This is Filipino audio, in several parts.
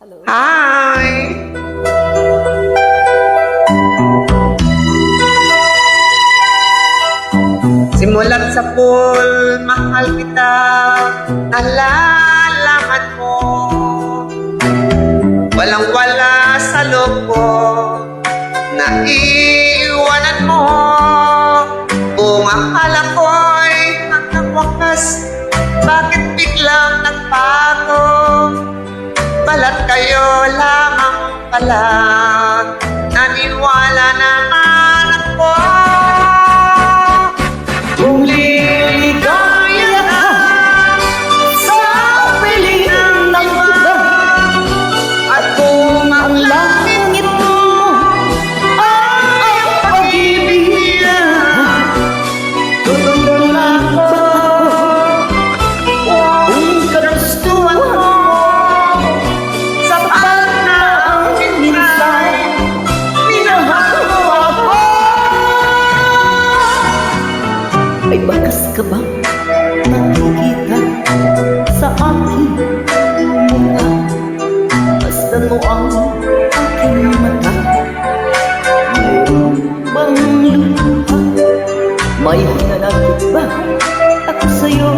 Hello. Hi! Simulat sa pool, mahal kita, nalalaman mo. Walang-wala sa loob ko, naiiwanan mo. Kung akala ko'y hanggang wakas, bakit biglang nagbago? Balat kayo lamang pala, naniwala naman ako. Kung liligaya ka sa piling ng iba, at kung ang langit mo ay pag-ibig niya, tutulungan ko kung kagustuhan mo. Sapat na ang minsan, minahal mo ako. May bakas ka bang nakikita sa aking mukha? Masdan mo ang aking mata. Mayroon bang luha? May hinanakit ba ako sa'yo?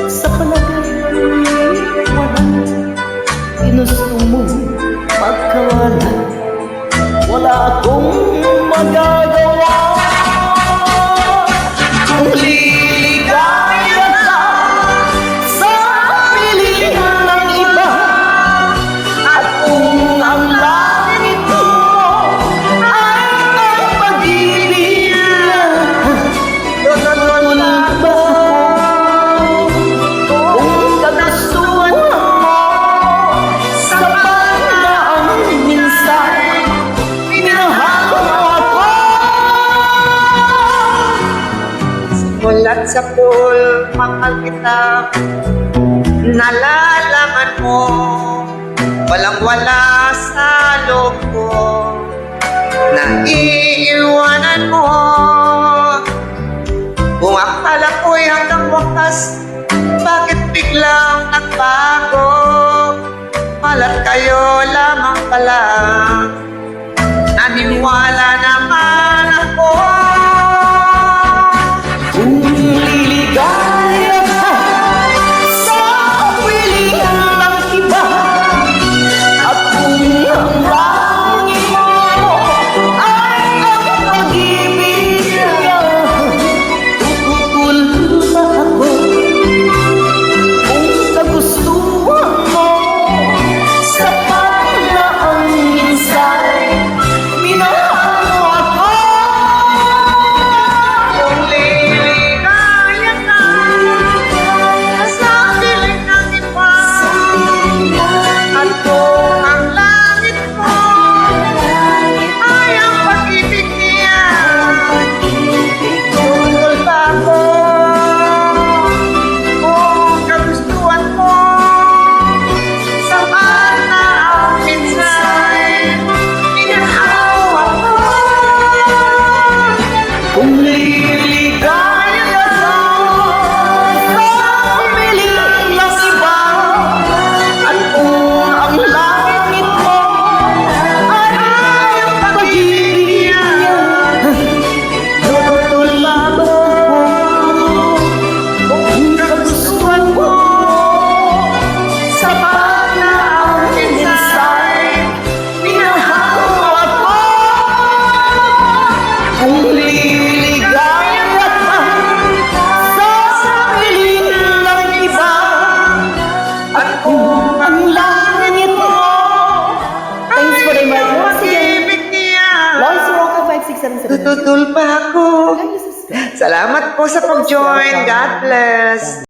Sa palagay wala. Ginusto mo magkawala, wala akong magagawa. Kung liligaya ka Sa piling ng iba, at kung ang langit mo ay ang pag-ibig niya. tutulungan ko. Kung kagustuhan mo, sapat na ang minsan, minahal mo ako. Mulat sa pool, mahal kita, nalalaman mo. Walang-wala sa loob ko, naiiwanan mo. Kung akala ko'y hanggang wakas, bakit biglang nagbago? Malat kayo lamang pala, naniniwala naman ako. Kung liligaya ka sa piling ng iba, at kung ang langit mo ay ang pag-ibig niya, tututol ba ako kung kagustuhan mo? Sapat na ang minsan, minahal mo ako. Kung liligaya ka sa piling ng iba, at kung ang langit mo ay ang pag-ibig niya, tutol ba ako kung kagustuhan mo? Sapat na ang minsan, minahal ako. Kung liligaya ka sa piling ng iba, at kung ang langit mo ay ang pag-ibig niya, tutulad ako kung kagustuhan mo. Sapat na ang minsan, minahal mo ako. Kung liligaya ka sa piling ng iba, At kung ang langit mo. Thanks for the ang invite. pag-ibig niya, Lois Roca 5677. tututol pa ako. Can you subscribe? Salamat po sa pag-join. God bless.